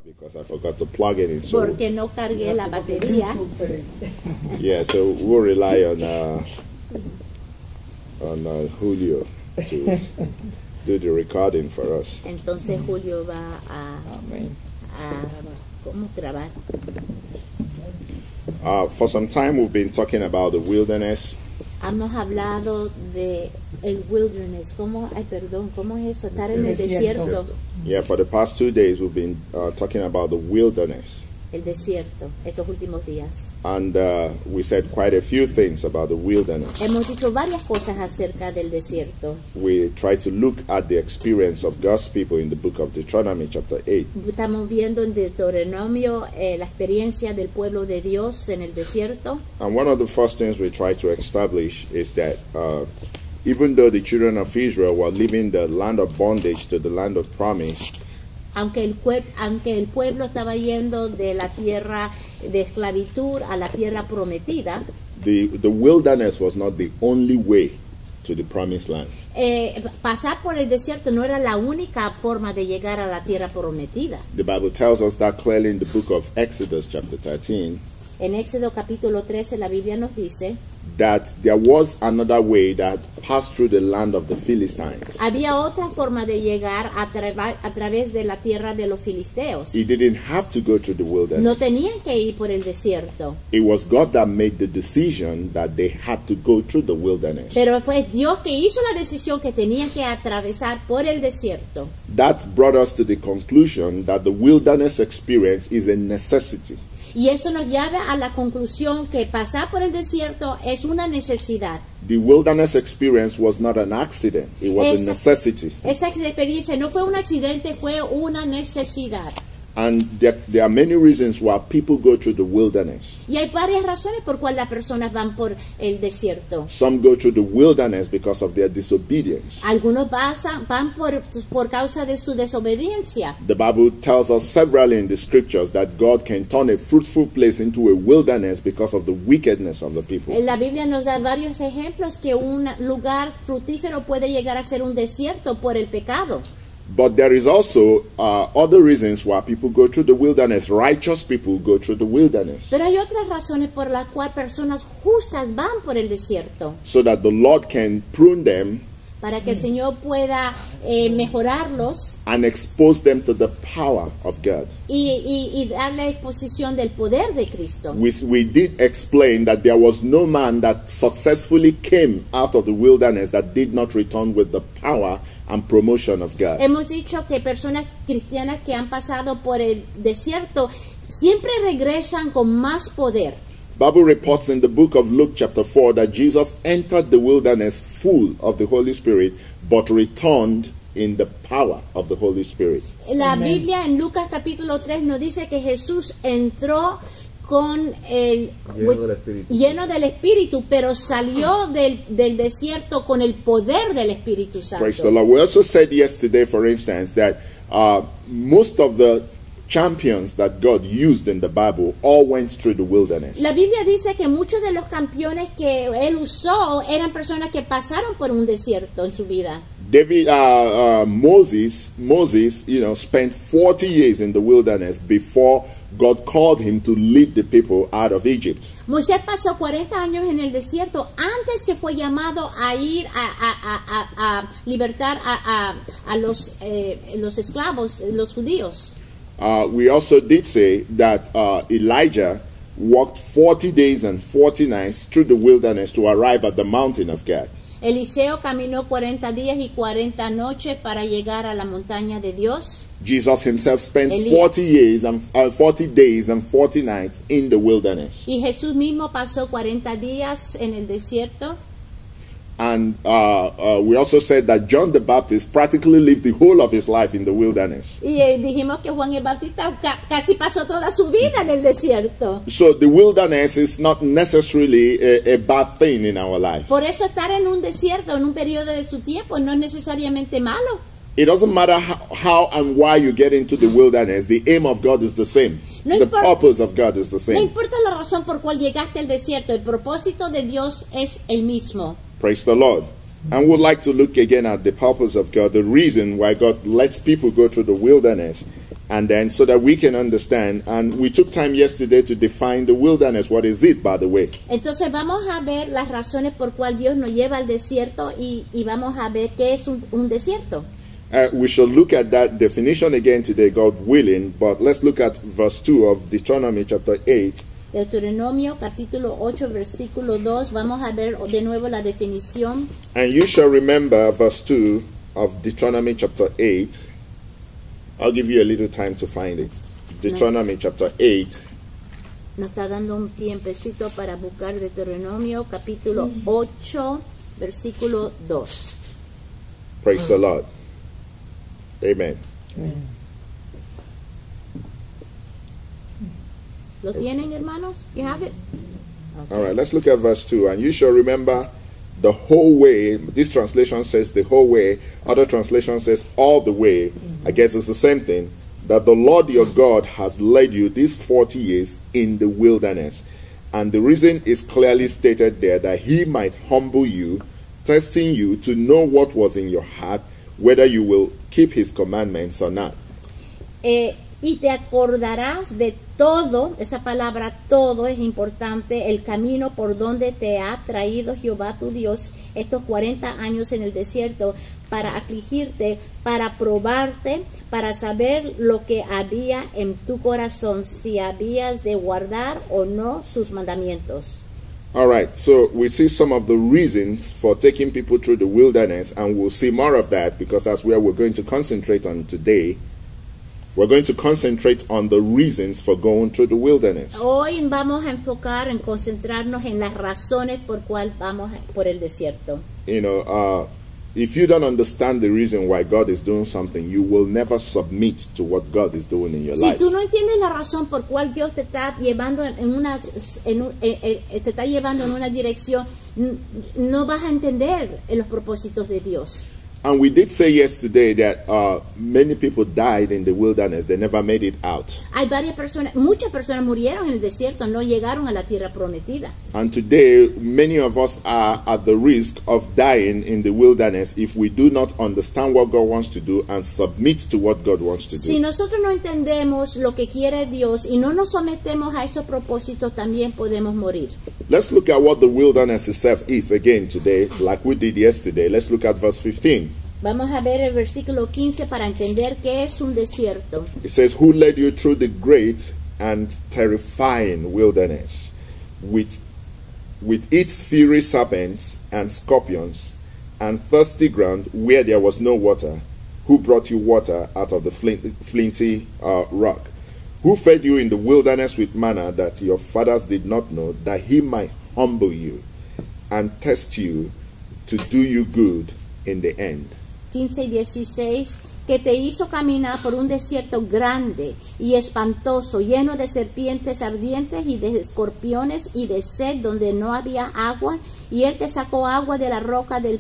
because I forgot to plug it in. So, porque no cargué la batería. yeah, so we'll rely on Julio to do the recording for us. Entonces Julio va a ¿cómo grabar? For some time we've been talking about the wilderness. Hemos hablado de el wilderness, ¿cómo es eso? Estar en el desierto. Yeah, for the past 2 days we've been talking about the wilderness. El desierto, estos últimos días. And we said quite a few things about the wilderness. Hemos dicho varias cosas acerca del desierto. We tried to look at the experience of God's people in the book of Deuteronomy chapter 8. Estamos viendo en Deuteronomio la experiencia del pueblo de Dios en el desierto. And one of the first things we tried to establish is that even though the children of Israel were leaving the land of bondage to the land of promise, aunque el pueblo estaba yendo de la tierra de esclavitud a la tierra prometida, the wilderness was not the only way to the promised land. Pasar por el desierto no era la única forma de llegar a la tierra prometida. The Bible tells us that clearly in the book of Exodus chapter 13. En Éxodo capítulo 13 la Biblia nos dice that there was another way that passed through the land of the Philistines. Había otra forma de llegar a través de la tierra de los filisteos. He didn't have to go through the wilderness. No tenían que ir por el desierto. It was God that made the decision that they had to go through the wilderness. Pero fue Dios que hizo la decisión que tenían que atravesar por el desierto. That brought us to the conclusion that the wilderness experience is a necessity. Y eso nos lleva a la conclusión que pasar por el desierto es una necesidad. The wilderness experience was not an accident, it was a necessity. Esa experiencia no fue un accidente, fue una necesidad. And there are many reasons why people go through the wilderness. Y hay varias razones por cuales las personas van por el desierto. Some go through the wilderness because of their disobedience. Algunos van por causa de su desobediencia. The Bible tells us severally in the scriptures that God can turn a fruitful place into a wilderness because of the wickedness of the people. En la Biblia nos da varios ejemplos que un lugar fructífero puede llegar a ser un desierto por el pecado. But there is also other reasons why people go through the wilderness. Righteous people go through the wilderness. Pero hay otras razones por las cuales personas justas van por el desierto. So that the Lord can prune them. Para que el Señor pueda mejorarlos. And expose them to the power of God. Y darle exposición del poder de Cristo. We did explain that there was no man that successfully came out of the wilderness that did not return with the power and promotion of God. Hemos dicho que personas cristianas que han pasado por el desierto siempre regresan con más poder. Bible reports in the book of Luke chapter 4 that Jesus entered the wilderness full of the Holy Spirit but returned in the power of the Holy Spirit. La Biblia en Lucas capítulo 3 nos dice que Jesús entró con el lleno del Espíritu, pero salió del desierto con el poder del Espíritu Santo. Praise the Lord. We also said yesterday, for instance, that most of the champions that God used in the Bible all went through the wilderness. La Biblia dice que muchos de los campeones que él usó eran personas que pasaron por un desierto en su vida. Moses, spent 40 years in the wilderness before God called him to lead the people out of Egypt. Moisés pasó 40 años en el desierto antes que fue llamado a ir a libertar a los esclavos, los judíos. We also did say that Elijah walked 40 days and 40 nights through the wilderness to arrive at the mountain of God. Eliseo caminó 40 días y 40 noches para llegar a la montaña de Dios. Jesus himself spent 40 days and 40 nights in the wilderness. Y Jesús mismo pasó 40 días en el desierto. And we also said that John the Baptist practically lived the whole of his life in the wilderness. Y dijimos que Juan el Bautista casi pasó toda su vida en el desierto. So the wilderness is not necessarily a bad thing in our life. Por eso estar en un desierto en un periodo de su tiempo no es necesariamente malo. It doesn't matter how and why you get into the wilderness. The aim of God is the same. The purpose of God is the same. No importa la razón por cual llegaste al desierto, el propósito de Dios es el mismo. Praise the Lord. And we'd like to look again at the purpose of God, the reason why God lets people go through the wilderness And then so that we can understand, and we took time yesterday to define the wilderness. What is it, by the way? Entonces vamos a ver las razones por cual Dios nos lleva al desierto y vamos a ver qué es un desierto. We shall look at that definition again today, God willing, but let's look at verse 2 of Deuteronomy chapter 8. Deuteronomio capítulo 8 versículo 2, vamos a ver de nuevo la definición. And you shall remember verse 2 of Deuteronomy chapter 8. I'll give you a little time to find it. Deuteronomy chapter 8. Nos está dando un tiempecito para buscar Deuteronomio capítulo 8 versículo 2. Praise the Lord. Amen. ¿Lo tienen, hermanos? You have it? Okay. All right, let's look at verse 2. And you shall remember the whole way. This translation says the whole way. Other translation says all the way. I guess it's the same thing. That the Lord your God has led you these 40 years in the wilderness. And the reason is clearly stated there, that he might humble you, testing you to know what was in your heart, whether you will keep his commandments or not. Y te acordarás de todo, esa palabra todo es importante, el camino por donde te ha traído Jehová tu Dios estos 40 años en el desierto, para afligirte, para probarte, para saber lo que había en tu corazón, si habías de guardar o no sus mandamientos. All right, so we see some of the reasons for taking people through the wilderness, and we'll see more of that because that's where we're going to concentrate on today. We're going to concentrate on the reasons for going through the wilderness. Hoy vamos a enfocar en concentrarnos en las razones por cuál vamos por el desierto. You know, if you don't understand the reason why God is doing something, you will never submit to what God is doing in your life. Si tú no entiendes la razón por cuál Dios te está llevando en una dirección, no vas a entender los propósitos de Dios. And we did say yesterday that many people died in the wilderness. They never made it out. Hay muchas personas murieron en el desierto, no llegaron a la tierra prometida. And today, many of us are at the risk of dying in the wilderness if we do not understand what God wants to do and submit to what God wants to do. Si nosotros no entendemos lo que quiere Dios y no nos sometemos a esos propósitos, también podemos morir. Let's look at what the wilderness itself is again today, like we did yesterday. Let's look at verse 15. Vamos a ver el versículo 15 para entender qué es un desierto. It says, who led you through the great and terrifying wilderness with its fiery serpents and scorpions and thirsty ground where there was no water, who brought you water out of the flinty rock, who fed you in the wilderness with manna that your fathers did not know, that he might humble you and test you to do you good in the end. 15 y 16, que te hizo caminar por un desierto grande y espantoso, lleno de serpientes ardientes y de escorpiones y de sed donde no había agua, y él te sacó agua de la roca del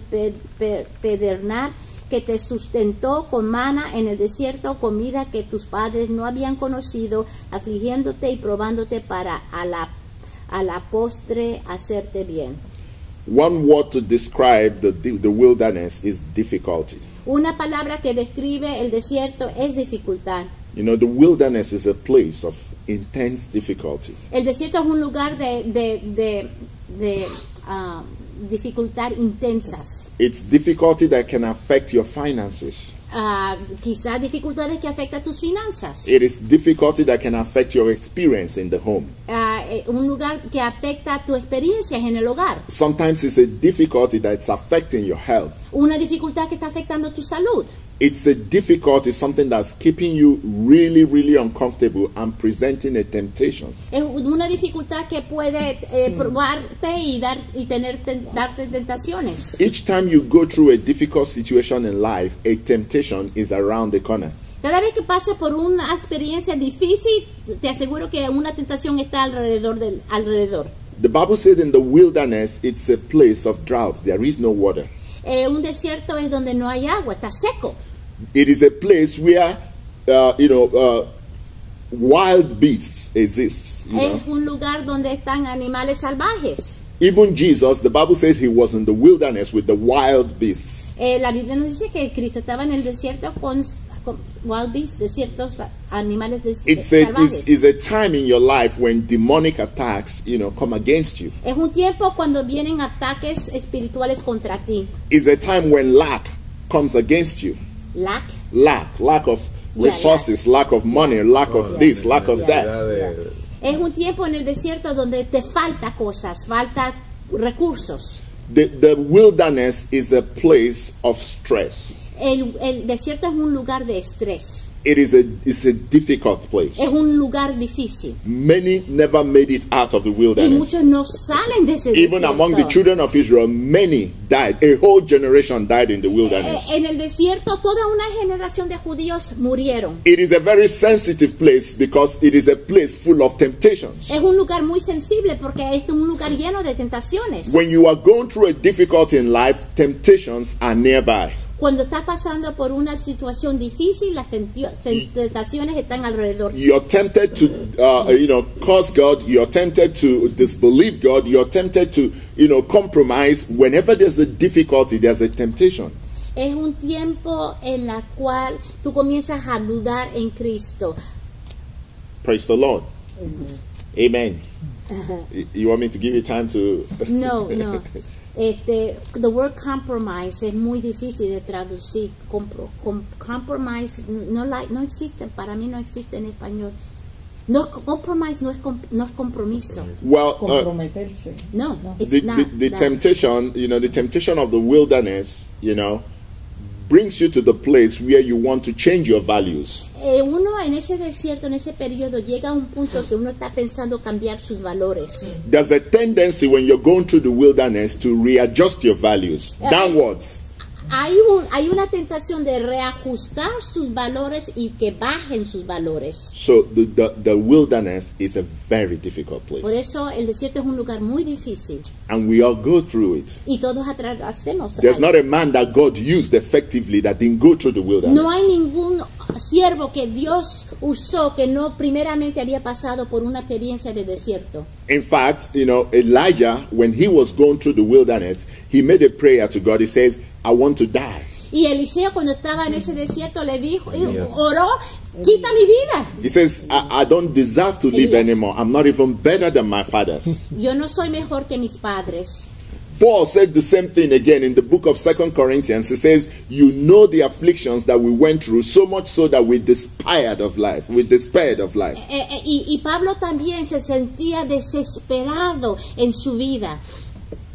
pedernal, que te sustentó con maná en el desierto, comida que tus padres no habían conocido, afligiéndote y probándote para a la postre hacerte bien. One word to describe the wilderness is difficulty. Una palabra que describe el desierto es dificultad. You know, the wilderness is a place of intense difficulty. El desierto es un lugar de dificultad intensas. It's difficulty that can affect your finances. Quizás dificultades que afectan tus finanzas. It is difficulty that can affect your experience in the home. Un lugar que afecta tu experiencia en el hogar. Sometimes it's a difficulty that's affecting your health. Una dificultad que está afectando tu salud. It's a difficulty, something that's keeping you really, really uncomfortable and presenting a temptation. Es una dificultad que puede probarte y darte tentaciones. Each time you go through a difficult situation in life, a temptation is around the corner. Cada vez que pasas por una experiencia difícil, te aseguro que una tentación está alrededor. The Bible says in the wilderness, it's a place of drought. There is no water. Un desierto es donde no hay agua, está seco. It is a place where, wild beasts exist. Es un lugar donde están animales salvajes. Even Jesus, the Bible says he was in the wilderness with the wild beasts. La Biblia nos dice que Cristo estaba en el desierto con wild beasts, de ciertos animales salvajes. It's a time in your life when demonic attacks, come against you. Es un tiempo cuando vienen ataques espirituales contra ti. It's a time when lack comes against you. Lack of resources, lack of money, lack of this, lack of that. Es un tiempo en el desierto donde te falta cosas, falta recursos. The wilderness is a place of stress. El desierto es un lugar de estrés. It's a difficult place. Es un lugar difícil. Many never made it out of the wilderness. Y muchos no salen de ese desierto. Even among the children of Israel, many died. A whole generation died in the wilderness. En el desierto, toda una generación de judíos murieron. It is a very sensitive place because it is a place full of temptations. Es un lugar muy sensible porque es un lugar lleno de tentaciones. When you are going through a difficulty in life, temptations are nearby. Cuando estás pasando por una situación difícil, las tentaciones están alrededor. You're tempted to, curse God. You're tempted to disbelieve God. You're tempted to, compromise. Whenever there's a difficulty, there's a temptation. Es un tiempo en la cual tú comienzas a dudar en Cristo. Praise the Lord. Amen. You want me to give you time to? No. The word compromise es muy difícil de traducir. Compromise no existe, para mí no existe en español. Compromise no es compromiso. Well, comprometerse. No, it's not. The temptation, the temptation of the wilderness, brings you to the place where you want to change your values. Uno en ese desierto, en ese periodo, llega a un punto que uno está pensando cambiar sus valores. There's a tendency when you're going through the wilderness to readjust your values downwards. Hay una tentación de reajustar sus valores y que bajen sus valores. So the wilderness is a very difficult place. Por eso el desierto es un lugar muy difícil. And we all go through it. Y todos hacemos. There's not a man that God used effectively that didn't go through the wilderness. No hay ningún siervo que Dios usó que no primeramente había pasado por una experiencia de desierto. In fact, Elijah, when he was going through the wilderness, he made a prayer to God. He says, I want to die. Y Eliseo cuando estaba en ese desierto le dijo, oró, quita mi vida. He says, I don't deserve to live anymore. I'm not even better than my fathers. Yo no soy mejor que mis padres. Paul said the same thing again in the book of 2 Corinthians. He says, you know the afflictions that we went through, so much so that we despaired of life. Y Pablo también se sentía desesperado en su vida.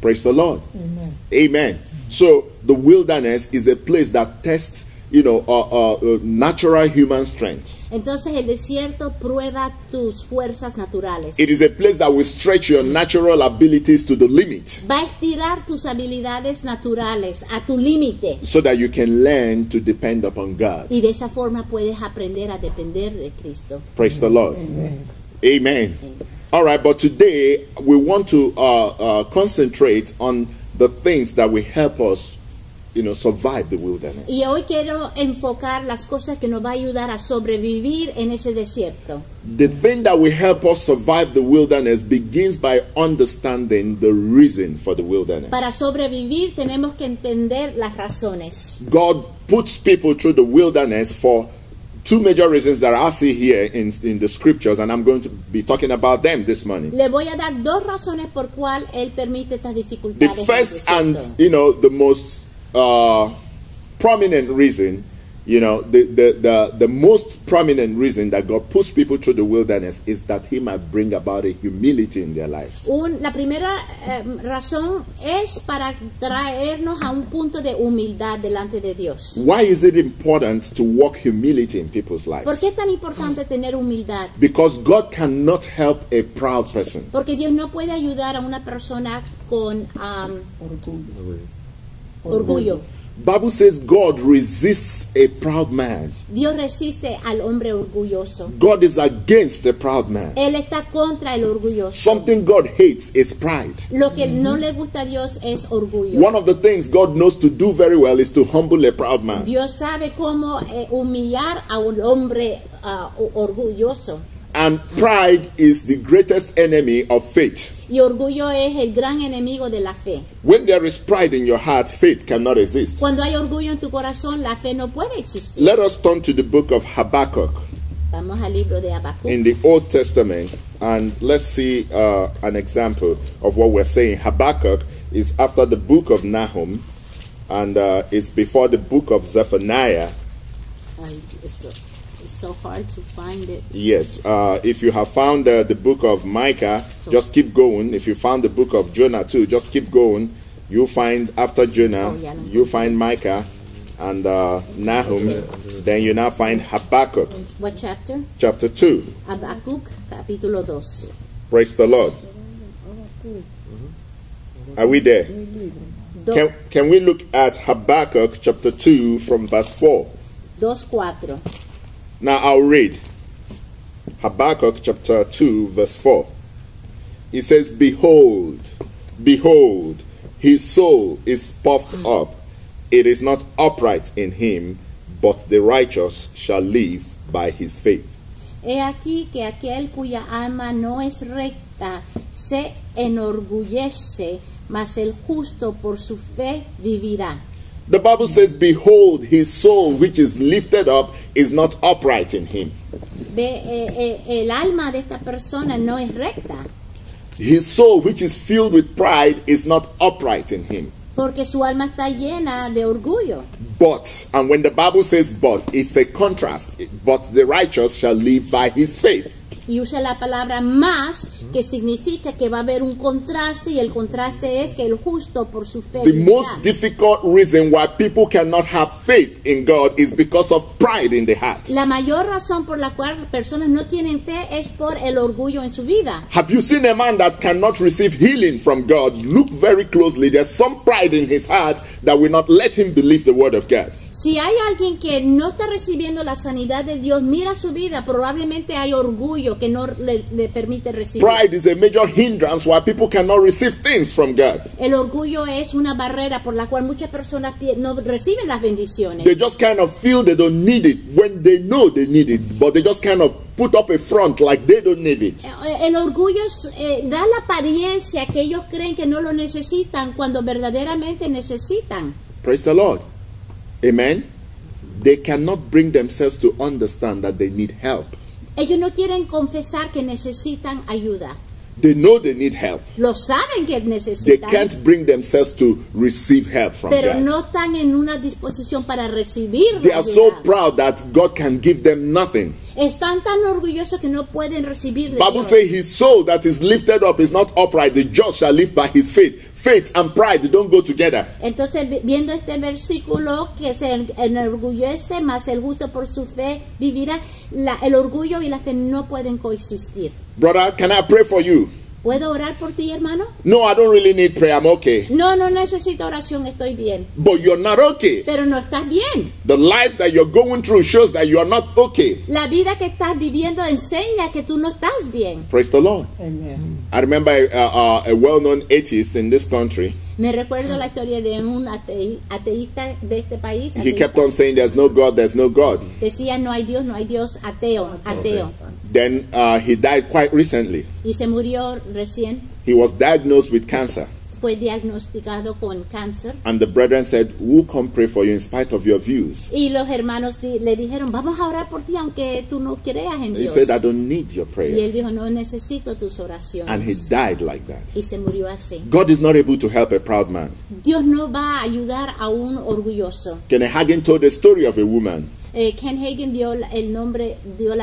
Praise the Lord. Amen. So the wilderness is a place that tests, natural human strength. Entonces el desierto prueba tus fuerzas naturales. It is a place that will stretch your natural abilities to the limit. Va a estirar tus habilidades naturales a tu límite. So that you can learn to depend upon God. Y de esa forma puedes aprender a depender de Cristo. Praise the Lord. Amen. All right, but today we want to concentrate on the things that will help us, survive the wilderness. Y hoy quiero enfocar las cosas que nos va a ayudar a sobrevivir en ese desierto. The thing that will help us survive the wilderness begins by understanding the reason for the wilderness. Para sobrevivir tenemos que entender las razones. God puts people through the wilderness for two major reasons that I see here in the scriptures, and I'm going to be talking about them this morning. Le voy a dar dos razones por cual él permite estas dificultades. The first and the most prominent reason, the most prominent reason that God puts people through the wilderness is that He might bring about a humility in their lives. La primera razón es para traernos a un punto de humildad delante de Dios. Why is it important to walk humility in people's lives? ¿Por qué es tan importante tener humildad? Because God cannot help a proud person. Porque Dios no puede ayudar a una persona con orgullo. Bible says God resists a proud man. Dios resiste al hombre orgulloso. God is against a proud man. Él está contra el orgulloso. Something God hates is pride. Lo que no le gusta a Dios es orgullo. One of the things God knows to do very well is to humble a proud man. Dios sabe cómo humillar a un hombre orgulloso. And pride is the greatest enemy of faith. Y orgullo es el gran enemigo de la fe. When there is pride in your heart, faith cannot exist. Cuando hay orgullo en tu corazón, la fe no puede existir. Let us turn to the book of Habakkuk Vamos al libro de Habacuc. in the Old Testament, and let's see an example of what we're saying. Habakkuk is after the book of Nahum, and it's before the book of Zephaniah. It's so hard to find it. Yes, if you have found the book of Micah, just keep going. If you found the book of Jonah too, just keep going. You'll find after Jonah, you'll find Micah and Nahum. Then you now find Habakkuk. What chapter? Chapter 2. Habacuc, capítulo 2. Praise the Lord. Are we there? Can we look at Habakkuk chapter 2 from verse 4? 2:4. Now I'll read Habakkuk chapter 2 verse 4. It says, Behold, behold, his soul is puffed up. It is not upright in him, but the righteous shall live by his faith. He aquí que aquel cuya alma no es recta se enorgullece, mas el justo por su fe vivirá. The Bible says, Behold, his soul which is lifted up is not upright in him. El alma de esta persona no es recta. His soul which is filled with pride is not upright in him. Porque su alma está llena de orgullo. But, and when the Bible says but, it's a contrast. But the righteous shall live by his faith. Y usa la palabra más, que significa que va a haber un contraste, y el contraste es que el justo por su fe The vivirá. most difficult reason why people cannot have faith in God is because of pride in the heart. La mayor razón por la cual las personas no tienen fe es por el orgullo en su vida. Have you seen a man that cannot receive healing from God? Look very closely. There's some pride in his heart that will not let him believe the word of God. Si hay alguien que no está recibiendo la sanidad de Dios, mira su vida, probablemente hay orgullo que no le permite recibir. Pride is a major hindrance why people cannot receive things from God. El orgullo es una barrera por la cual muchas personas no reciben las bendiciones. They just kind of feel they don't need it when they know they need it, but they just kind of put up a front like they don't need it. El orgullo da la apariencia que ellos creen que no lo necesitan cuando verdaderamente necesitan. Praise the Lord. Amen. They cannot bring themselves to understand that they need help. Ellos no quieren confesar que necesitan ayuda. They know they need help. Lo saben que They necesitan, can't bring themselves to receive help from pero God. no están en una disposición para recibir They la are so ayuda. proud that God can give them nothing. Están tan orgullosos que no pueden recibir de Bible Dios. says his soul that is lifted up is not upright. The just shall live by his faith. Faith and pride, they don't go together. Entonces, viendo este versículo que se enorgullece, más el justo por su fe vivirá, el orgullo y la fe no pueden coexistir. Brother, can I pray for you? ¿Puedo orar por ti, hermano? No, I don't really need prayer. I'm okay. No, no necesito oración, estoy bien. But you're not okay. Pero no estás bien. The life that you're going through shows that you are not okay. La vida que estás viviendo enseña que tú no estás bien. Praise the Lord. Amen. I remember a well-known atheist in this country. Me recuerdo la historia de un ateísta de este país. He kept on saying there's no God, there's no God. Decía no hay Dios, ateo, ateo. Then he died quite recently. Y se murió recién. He was diagnosed with cancer. Fue diagnosticado con cáncer. And the brethren said, we'll come pray for you in spite of your views. Y los hermanos le dijeron, vamos a orar por ti aunque tú no creas en He Dios. said, I don't need your Y él prayer. dijo, no necesito tus oraciones. And he died like that. Y se murió así. God is not able to help a proud man. Dios no va a ayudar a un orgulloso. Kenneth Hagin told the story of a woman. Ken Hagin dio la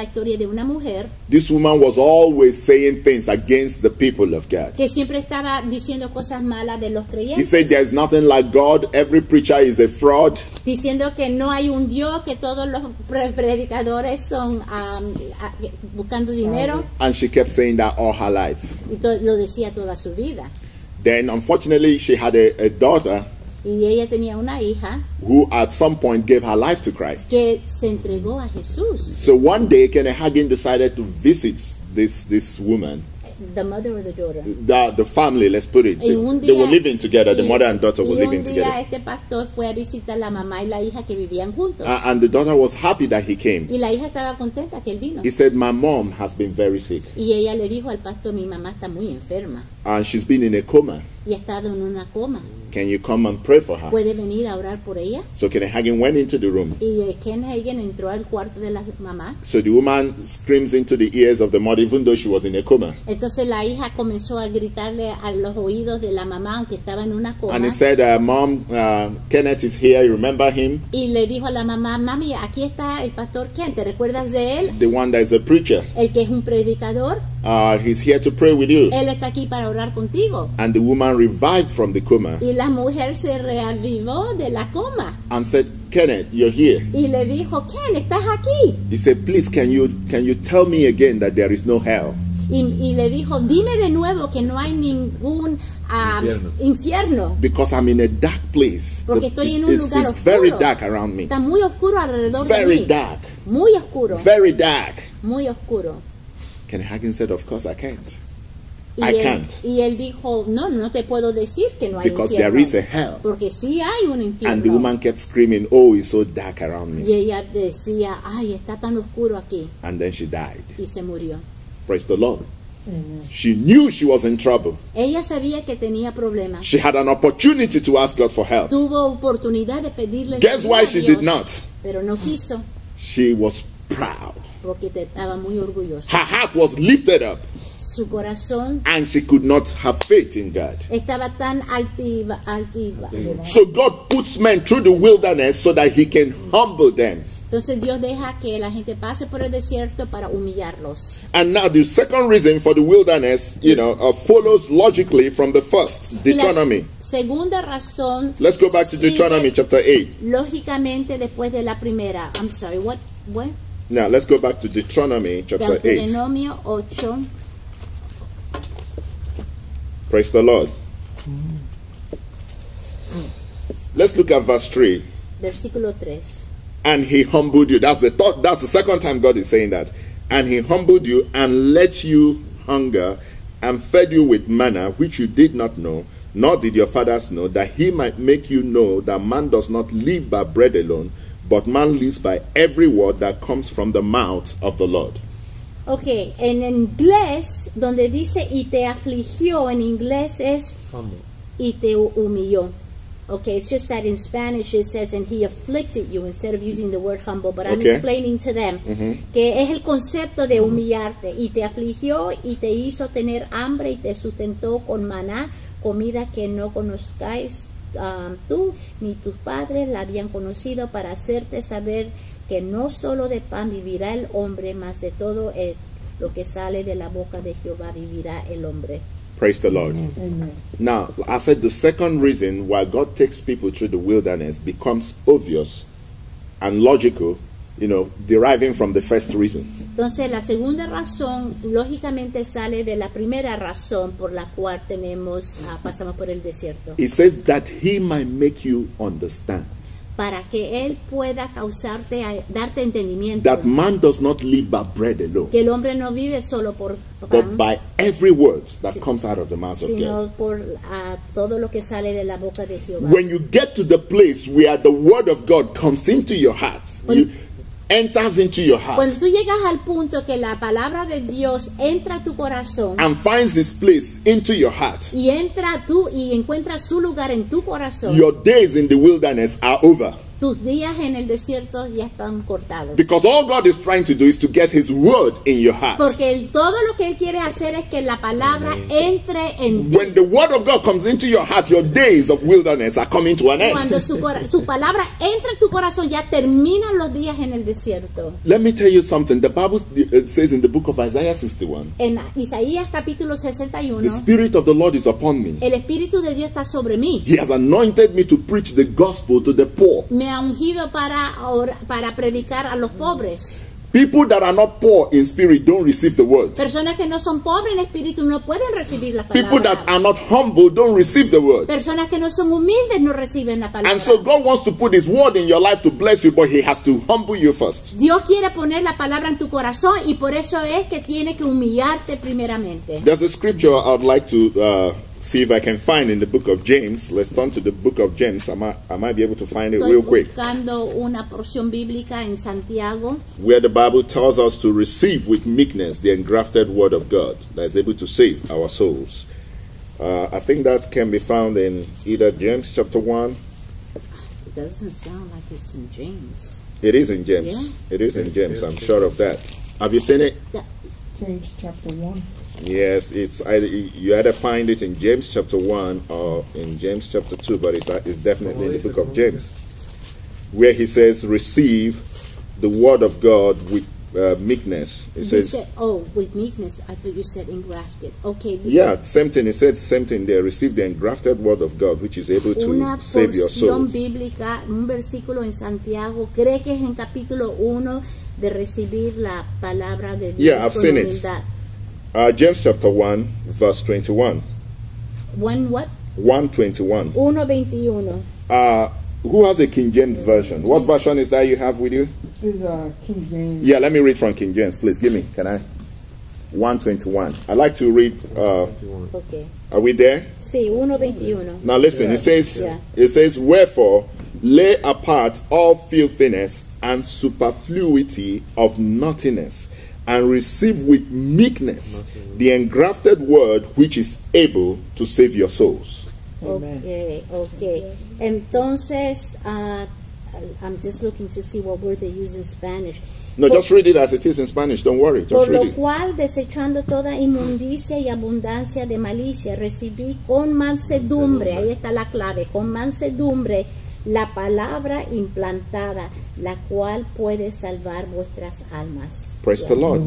historia de una mujer This woman was always saying things against the people of God. que siempre estaba diciendo cosas malas de los He creyentes. said there's nothing like God. Every preacher is a fraud. Diciendo que no hay un Dios, que todos los predicadores son buscando dinero. And she kept saying that all her life. Y lo decía toda su vida. Then, unfortunately, she had a daughter Y ella tenía una hija who at some point gave her life to Christ. que se entregó a Jesús. So one day, Kenneth Hagin decided to visit this woman. the mother or the daughter. The family, let's put it. They were living together. The mother and daughter were living together. Este pastor fue a visitar la mamá y la hija que vivían juntos. And the daughter was happy that he came. Y la hija estaba contenta que él vino. He said, my mom has been very sick. Y ella le dijo al pastor, mi mamá está muy enferma. And she's been in a coma. Y ha estado en una coma. Can you come and pray for her? ¿Puede venir a orar por ella? So Kenneth Hagin went into the room. Y Ken Hagin entró al cuarto de la mamá. So the woman screams into the ears of the mother, even though she was in a coma. Entonces la hija comenzó a gritarle a los oídos de la mamá, aunque estaba en una coma. And he said, Mom, Kenneth is here. You remember him? Y le dijo a la mamá, mami, aquí está el pastor Ken. ¿Te recuerdas de él? The one that is a preacher. El que es un predicador. He's here to pray with you. Él está aquí para orar contigo. And the woman revived from the coma. Y la mujer se reavivó de la coma. And said, Kenneth, you're here. Y le dijo, Ken, estás aquí. He said, please, can you tell me again that there is no hell? Y le dijo, dime de nuevo que no hay ningún infierno. Because I'm in a dark place. Porque estoy en un lugar oscuro. Very dark around me. Está muy oscuro alrededor de mí. Very dark. Muy oscuro. Very dark. Muy oscuro. Kenneth Hagin said, of course I can't. Y él dijo, no te puedo decir que no hay because infierno. There is a hell. Porque sí hay un infierno. And the woman kept screaming, oh, it's so dark around me. Y ella decía, ay, está tan oscuro aquí. And then she died. Y se murió. Praise the Lord. She knew she was in trouble. Ella sabía que tenía problemas. She had an opportunity to ask God for help. Tuvo oportunidad de pedirle Guess why she did not? Pero no quiso. She was proud. Porque estaba muy orgullosa. Her heart was lifted up. Su corazón. And she could not have faith in God. Estaba tan altiva. So God puts men through the wilderness so that He can humble them. Entonces Dios deja que la gente pase por el desierto para humillarlos. And now the second reason for the wilderness, follows logically from the first, Deuteronomy. Segunda razón. Let's go back to Deuteronomy chapter 8. Lógicamente después de la primera. I'm sorry, what? Now let's go back to Deuteronomy chapter 8. Deuteronomio 8. Praise the Lord. Let's look at verse 3. Versículo 3. And He humbled you. That's the second time God is saying that. And He humbled you and let you hunger and fed you with manna, which you did not know, nor did your fathers know, that He might make you know that man does not live by bread alone, but man lives by every word that comes from the mouth of the Lord. Okay, en inglés, donde dice y te afligió, en inglés es y te humilló. Okay, it's just that in Spanish it says, and He afflicted you, instead of using the word humble, but I'm explaining to them que es el concepto de humillarte, y te afligió y te hizo tener hambre y te sustentó con maná, comida que no conozcáis tú ni tus padres la habían conocido, para hacerte saber que no solo de pan vivirá el hombre, mas de todo lo que sale de la boca de Jehová vivirá el hombre. Praise the Lord. Amen. Now, I said the second reason why God takes people through the wilderness becomes obvious and logical, deriving from the first reason. Entonces, la segunda razón, lógicamente, sale de la primera razón por la cual pasamos por el desierto. It says that He might make you understand. Para que Él pueda darte entendimiento. That man does not live by bread alone. Que el hombre no vive solo por pan. But by every word that comes out of the mouth of God. Sino por todo lo que sale de la boca de Jehová. When you get to the place where the word of God comes into your heart, enters into your heart. Cuando tú llegas al punto que la palabra de Dios entra a tu corazón. And finds its place into your heart. Y encuentra su lugar en tu corazón. Your days in the wilderness are over. Tus días en el desierto ya están cortados. Because all God is trying to do is to get His word in your heart. Porque todo lo que Él quiere hacer es que la palabra entre en ti. When the word of God comes into your heart, your days of wilderness are coming to an end. Cuando su palabra entra en tu corazón, ya terminan los días en el desierto. Let me tell you something. The Bible says in the book of Isaiah 61. En Isaías capítulo 61. The Spirit of the Lord is upon me. El Espíritu de Dios está sobre mí. He has anointed me to preach the gospel to the poor. Me ha ungido para predicar a los pobres. People that are not poor in spirit don't receive the word. Personas que no son pobres en espíritu no pueden recibir la People that palabra. are not humble don't receive the word. Personas que no son humildes no reciben la palabra. And so God wants to put his word in your life to bless you, but he has to humble you first. Dios quiere poner la palabra en tu corazón y por eso es que tiene que humillarte primeramente. There's a scripture I'd like to see if I can find in the book of James. Let's turn to the book of James. I might be able to find it Estoy real quick. buscando una porción bíblica en Santiago, Where the Bible tells us to receive with meekness the engrafted word of God that is able to save our souls. I think that can be found in either James chapter 1. it doesn't sound like it's in James. It is in James. Yeah. It is in James. I'm sure of that. Have you seen it? James chapter 1. Yes, it's you either find it in James chapter 1 or in James chapter 2, but it's definitely in the book of James, where he says, receive the word of God with meekness. It You says, said, oh, with meekness. I thought you said engrafted. Okay. yeah, same thing. It said same thing there. Receive the engrafted word of God, which is able Una to save your porción souls. bíblica, un versículo en Santiago, cree que es en capítulo 1 de recibir la palabra de Dios Yeah, I've con seen it. humildad. James chapter 1, verse 21. One what? 1:21. 1:21. Who has a King James version? What version is that you have with you? This is King James. Yeah, let me read from King James, please. Give me, can I? 1:21. I like to read. Okay. Are we there? Sí, 1:21. Now listen. It says. Yeah. It says, wherefore lay apart all filthiness and superfluity of naughtiness, and receive with meekness the engrafted word which is able to save your souls. Amen. Okay, okay. Entonces, I'm just looking to see what word they use in Spanish. No, just read it as it is in Spanish. Don't worry. Just Por read lo it. cual, desechando toda inmundicia y abundancia de malicia, recibí con mansedumbre, ahí está la clave, con mansedumbre, la palabra implantada, la cual puede salvar vuestras almas. Praise the Lord.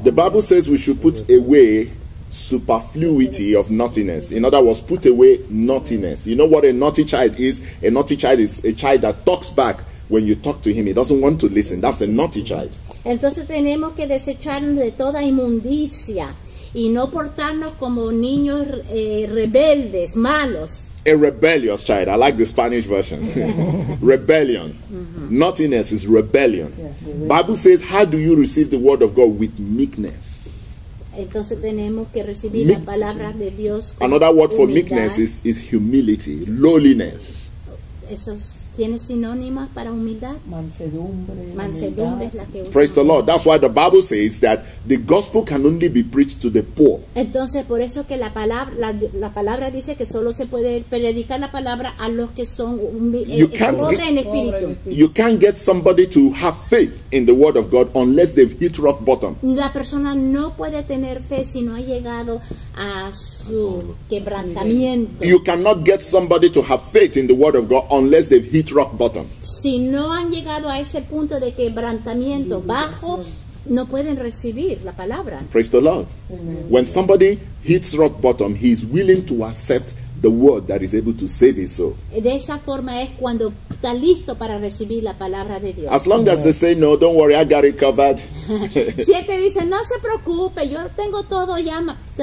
The Bible says we should put away superfluity of naughtiness. In other words, put away naughtiness. You know what a naughty child is? A naughty child is a child that talks back when you talk to him. He doesn't want to listen. That's a naughty child. Entonces tenemos que desecharnos de toda inmundicia y no portarnos como niños rebeldes, malos. A rebellious child. I like the Spanish version. Rebellion. Naughtiness is rebellion. Bible says, how do you receive the word of God? With meekness. Entonces tenemos que recibir la palabra de Dios con Another word for humildad. meekness is humility, lowliness. ¿Eso tiene sinónimas para humildad? Mansedumbre. Mansedumbre es la que Praise the usamos. Lord. That's why the Bible says that the gospel can only be preached to the poor. Entonces, por eso que la palabra dice que solo se puede predicar la palabra a los que son You can't pobres get- en espíritu. You can't get somebody to have faith in the word of God unless they've hit rock bottom. La persona no puede tener fe si no ha llegado a su quebrantamiento. You cannot get somebody to have faith in the word of God unless they've hit rock bottom. Si no han llegado a ese punto de quebrantamiento bajo, no pueden recibir la palabra. Praise the Lord. When somebody hits rock bottom, he is willing to accept the word that is able to save his soul. De esa forma es cuando está listo para recibir la palabra de Dios. As long as they say, no, don't worry, I got it covered. Si él te dice, no se preocupe, yo tengo todo ya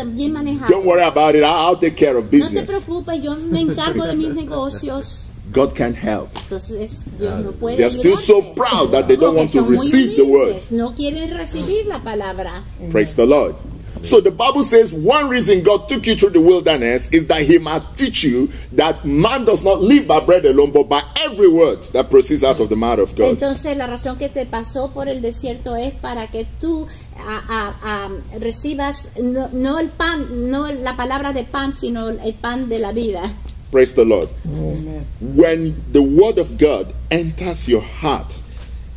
bien manejado. Don't worry about it, I'll take care of No te business. preocupes, yo me encargo de mis negocios. God can help. Entonces Dios no puede They're still so ayudarte. proud that they don't Porque want to son muy receive the word. humildes, no quieren recibir la palabra. Praise the Lord. So the Bible says one reason God took you through the wilderness is that he might teach you that man does not live by bread alone, but by every word that proceeds out of the mouth of God. Entonces la razón que te pasó por el desierto es para que tú recibas no el pan, no la palabra de pan, sino el pan de la vida. Praise the Lord. Amen. When the word of God enters your heart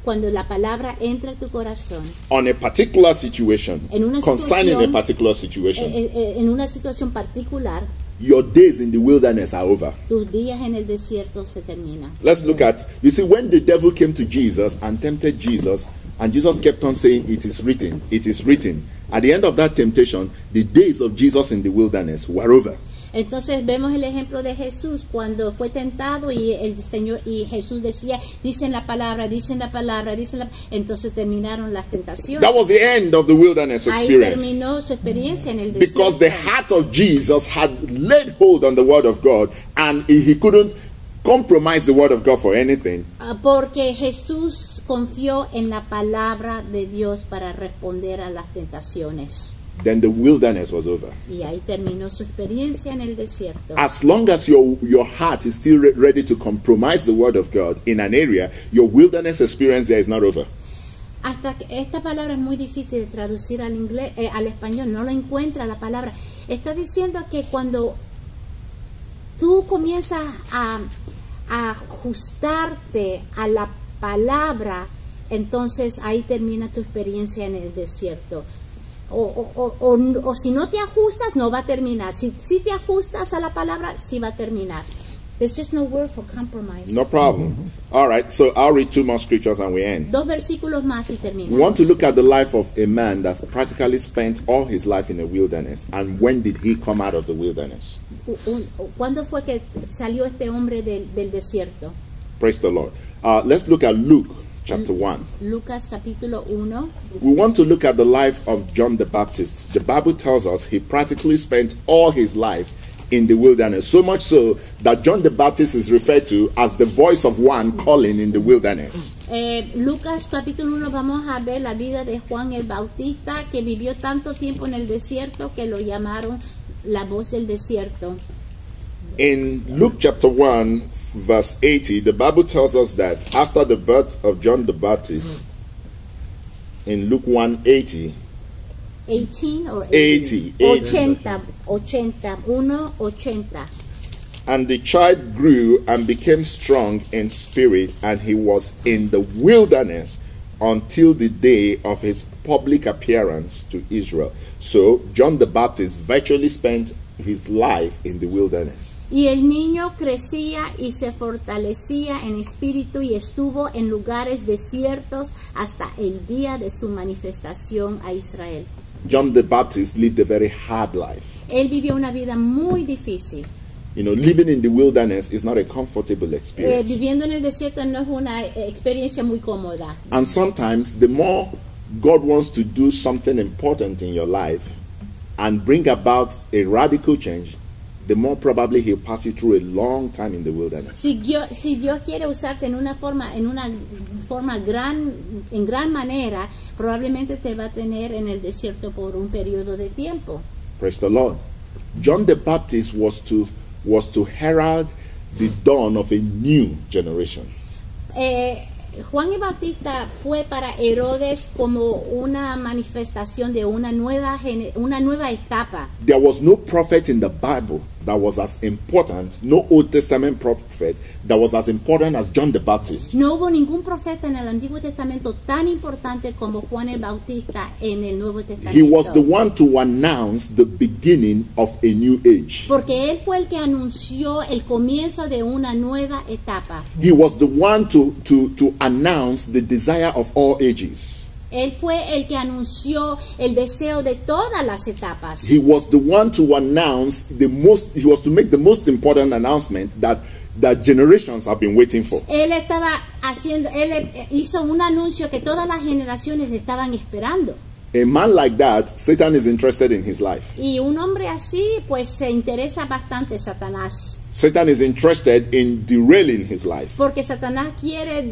Cuando la palabra entra a tu corazón, on a particular situation, En una concerning a situación- particular situation, en una situación particular, your days in the wilderness are over. tus días en el desierto se terminan. Let's look at, you see, when the devil came to Jesus and tempted Jesus, and Jesus kept on saying, it is written, it is written. At the end of that temptation, the days of Jesus in the wilderness were over. Entonces vemos el ejemplo de Jesús cuando fue tentado y el Señor y Jesús decía, dicen la palabra, entonces terminaron las tentaciones. That was the end of the wilderness Ahí experience. terminó su experiencia en el Because desierto. the heart of Jesus had laid hold on the word of God, and he couldn't compromise the word of God for anything. Porque Jesús confió en la palabra de Dios para responder a las tentaciones. Then the wilderness was over. Y ahí terminó su experiencia en el desierto. As long as your heart is still ready to compromise the word of God in an area, your wilderness experience there is not over. Hasta que esta palabra es muy difícil de traducir al inglés, al español, no lo encuentra la palabra. Está diciendo que cuando tú comienzas a ajustarte a la palabra, entonces ahí termina tu experiencia en el desierto. O si no te ajustas, no va a terminar. Si te ajustas a la palabra, sí va a terminar. There's just no word for compromise. No problem. All right, so I'll read 2 more scriptures and we end. 2 versículos más y terminamos. We want to look at the life of a man that practically spent all his life in the wilderness. And when did he come out of the wilderness? ¿Cuándo fue que salió este hombre del desierto? Praise the Lord. Let's look at Luke chapter 1. Lucas capítulo 1. We want to look at the life of John the Baptist. The Bible tells us he practically spent all his life in the wilderness, so much so that John the Baptist is referred to as the voice of one calling in the wilderness. Lucas capítulo 1 vamos a ver la vida de Juan el Bautista, que vivió tanto tiempo en el desierto que lo llamaron la voz del desierto. In Luke chapter 1 verse 80, the Bible tells us that after the birth of John the Baptist, in Luke 1:80, 18 or 80, 80. and the child grew and became strong in spirit, and he was in the wilderness until the day of his public appearance to Israel. So John the Baptist virtually spent his life in the wilderness. Y el niño crecía y se fortalecía en espíritu y estuvo en lugares desiertos hasta el día de su manifestación a Israel. John the Baptist lived a very hard life. Él vivió una vida muy difícil. You know, living in the wilderness is not a comfortable experience. Viviendo en el desierto no es una experiencia muy cómoda. And sometimes the more God wants to do something important in your life and bring about a radical change, the more probably he'll pass you through a long time in the wilderness. Si Dios quiere usarte en una forma en gran manera, probablemente te va a tener en el desierto por un periodo de tiempo. Praise the Lord. John the Baptist was to herald the dawn of a new generation. Juan el Bautista fue para Herodes como una manifestación de una nueva etapa. There was no prophet in the Bible that was as important, no Old Testament prophet that was as important as John the Baptist. No hubo ningún profeta en el Antiguo Testamento tan importante como Juan el Bautista en el Nuevo Testamento. He was the one to announce the beginning of a new age. Porque él fue el que anunció el comienzo de una nueva etapa. He was the one to announce the desire of all ages. Él fue el que anunció el deseo de todas las etapas. He was the one to announce he was to make the most important announcement that generations have been waiting for. Él hizo un anuncio que todas las generaciones estaban esperando. A man like that, Satan is interested in his life. Y un hombre así, pues se interesa bastante Satanás. Satan is interested in derailing his life. Porque Satanás quiere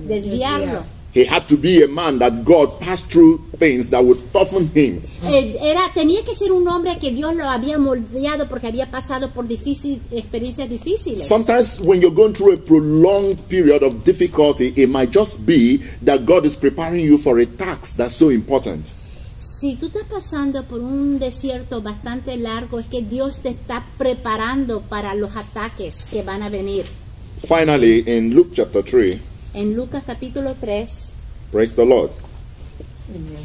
desviarlo. He had to be a man that God passed through things that would toughen him. Tenía que ser un hombre que Dios lo había moldeado porque había pasado por experiencias difíciles. Sometimes when you're going through a prolonged period of difficulty, it might just be that God is preparing you for a task that's so important. Si tú estás pasando por un desierto bastante largo, es que Dios te está preparando para los ataques que van a venir. Finally, in Luke chapter 3, en Lucas capítulo 3, praise the Lord. Amen.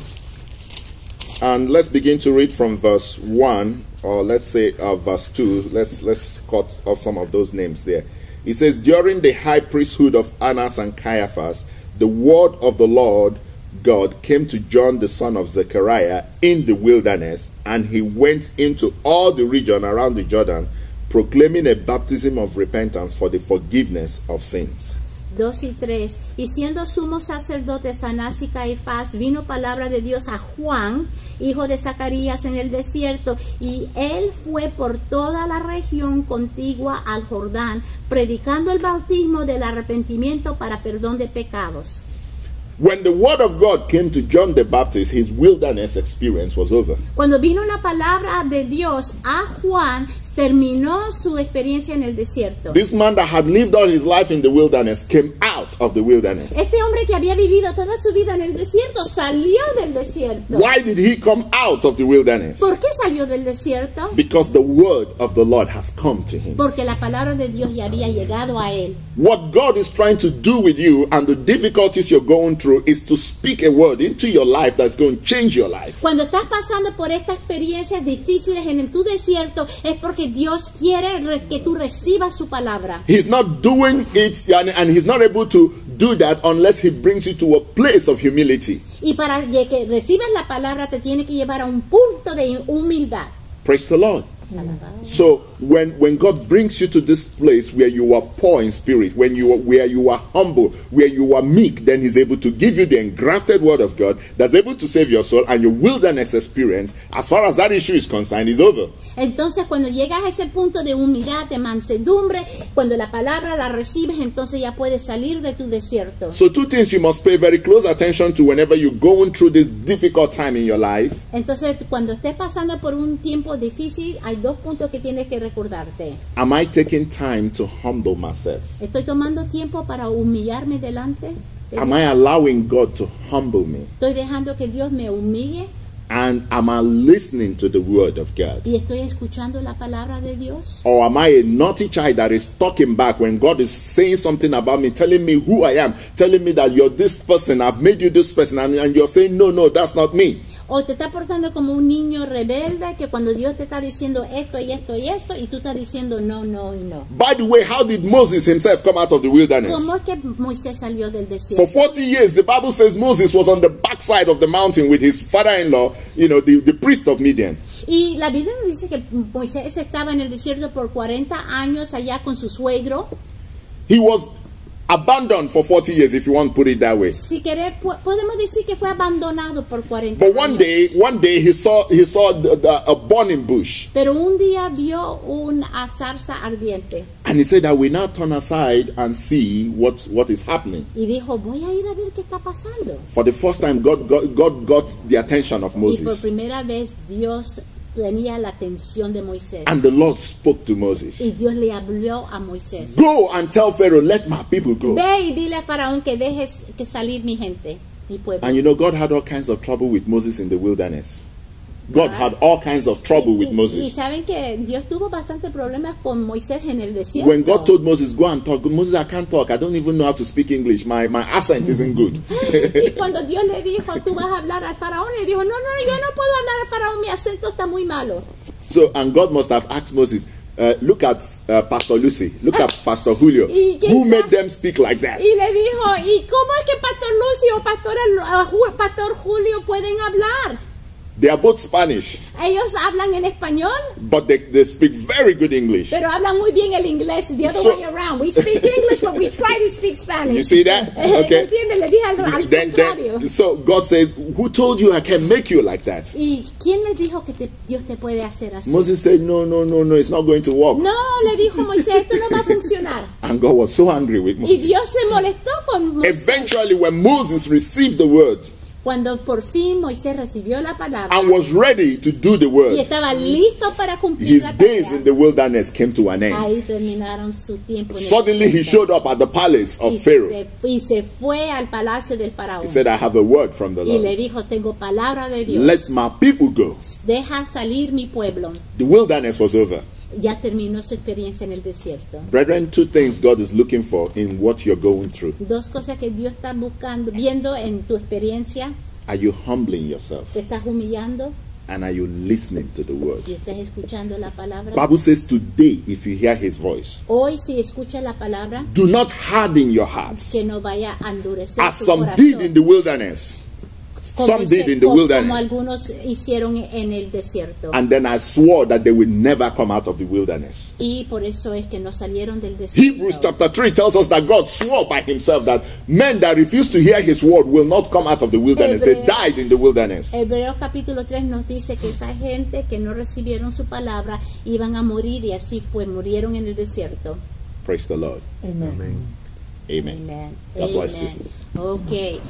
And let's begin to read from verse 1, or let's say verse 2. Let's cut off some of those names there. It says, during the high priesthood of Annas and Caiaphas, the word of the Lord God came to John the son of Zechariah in the wilderness, and he went into all the region around the Jordan, proclaiming a baptism of repentance for the forgiveness of sins. 2 y 3. Y siendo sumos sacerdotes Anás y Caifás, vino palabra de Dios a Juan, hijo de Zacarías, en el desierto, y él fue por toda la región contigua al Jordán, predicando el bautismo del arrepentimiento para perdón de pecados. When the word of God came to John the Baptist, his wilderness experience was over. Cuando vino la palabra de Dios a Juan, terminó su experiencia en el desierto. This man that had lived all his life in the wilderness came out of the wilderness. Este hombre que había vivido toda su vida en el desierto salió del desierto. Why did he come out of the wilderness? ¿Por qué salió del desierto? Because the word of the Lord has come to him. Porque la palabra de Dios ya había llegado a él. What God is trying to do with you and the difficulties you're going through is to speak a word into your life that's going to change your life. Cuando estás pasando por estas experiencias difíciles en tu desierto, es porque Dios quiere que tú recibas su palabra. He's not doing it, and he's not able to do that unless he brings you to a place of humility. Y para que recibas la palabra te tiene que llevar a un punto de humildad. Praise the Lord. So when God brings you to this place where you are poor in spirit, where you are humble, where you are meek, then he's able to give you the engrafted word of God that's able to save your soul, and your wilderness experience, as far as that issue is concerned, is over. Entonces cuando llegas a ese punto de humildad, de mansedumbre, cuando la palabra la recibes, entonces ya puedes salir de tu desierto. So two things you must pay very close attention to whenever you're going through this difficult time in your life. Entonces cuando estés pasando por un tiempo difícil, hay dos puntos que tienes que recordarte. Am I taking time to humble myself? ¿Estoy tomando tiempo para humillarme delante de Am Dios? I allowing God to humble me? ¿Estoy dejando que Dios me humille? And am I listening to the word of God? ¿Y estoy escuchando la palabra de Dios? Or am I a naughty child that is talking back when God is saying something about me, telling me who I am, telling me that you're this person, I've made you this person, and you're saying, no, that's not me. ¿O te está portando como un niño rebelde que cuando Dios te está diciendo esto y esto y esto y tú estás diciendo no, no y no? By the way, how did Moses himself come out of the wilderness? ¿Cómo es que Moisés salió del For desierto? 40 years, the Bible says Moses was on the backside of the mountain with his father-in-law, the priest of Midian. Y la Biblia nos dice que Moisés estaba en el desierto por 40 años allá con su suegro. He was abandoned for 40 years, if you want to put it that way. Si querés, podemos decir que fue abandonado por 40 But años. one day he saw a burning bush, Pero un día vio una zarza ardiente and he said, "I will now turn aside and see what is happening." y dijo, voy a ir a ver qué está pasando. For the first time, God got the attention of Y por Moses, primera vez Dios tenía la atención de Moisés. and the Lord spoke to Moses. Y Dios le habló a Moisés. Go and tell Pharaoh, let my people go. Ve y dile a Faraón que dejes que salir mi gente, mi pueblo. And you know, God had all kinds of trouble with Moses in the wilderness. God had all kinds of trouble with Y Moses. saben que Dios tuvo bastante problemas con Moisés en el desierto. When God told Moses, go and talk, Moses, I can't talk. I don't even know how to speak English. My accent isn't good. Y cuando Dios le dijo, tú vas a hablar al Faraón, le dijo, no, yo no puedo hablar al Faraón, mi acento está muy malo. So, and God must have asked Moses, look at Pastor Lucy, look at Pastor Julio. Who made them speak like that? Y le dijo, ¿y cómo es que Pastor Lucy o Pastor Julio pueden hablar? They are both Spanish, Ellos hablan en español, but they speak very good English. pero hablan muy bien el inglés. The other way around. We speak English, but we try to speak Spanish. You see that? Okay. ¿Entiendes? Le dije al contrario. So God said, who told you I can make you like that? ¿Y quién le dijo que Dios te puede hacer así? Moses said, no, it's not going to work. No, le dijo Moisés, esto no va a funcionar. And God was so angry with Y Moses. Dios se molestó con Moisés. Eventually, when Moses received the word Cuando por fin Moisés recibió la palabra and was ready to do the y word, estaba listo para cumplir his la days tarea, in the wilderness came to an end. ahí terminaron su tiempo en el Suddenly he desierto. showed up at the palace of Pharaoh. Y se fue al palacio del faraón. He said, I have a word from the Y le Lord. dijo, tengo palabra de Dios. Let my people go. Deja salir mi pueblo. The wilderness was over. Ya terminó su experiencia en el desierto. Brethren, two things God is looking for in what you're going through. Dos cosas que Dios está buscando, viendo en tu experiencia. Are you humbling yourself? Te estás humillando And are you listening to the word? y estás escuchando la palabra. Bible says today, if you hear his voice, Hoy si escuchas la palabra, do not harden your hearts que no vaya a endurecer as tu some did in corazón. the wilderness. some did in the como wilderness. algunos hicieron en el desierto. And then I swore that they will never come out of the wilderness. Y por eso es que no salieron del desierto. Hebrews chapter 3 tells us that God swore by himself that men that refuse to hear his word will not come out of the wilderness. They died in the wilderness. Hebreos capítulo 3 nos dice que esa gente que no recibieron su palabra iban a morir, y así fue, murieron en el desierto. Praise the Lord. Amen. Amen. Amen. God bless Amen. you. Okay.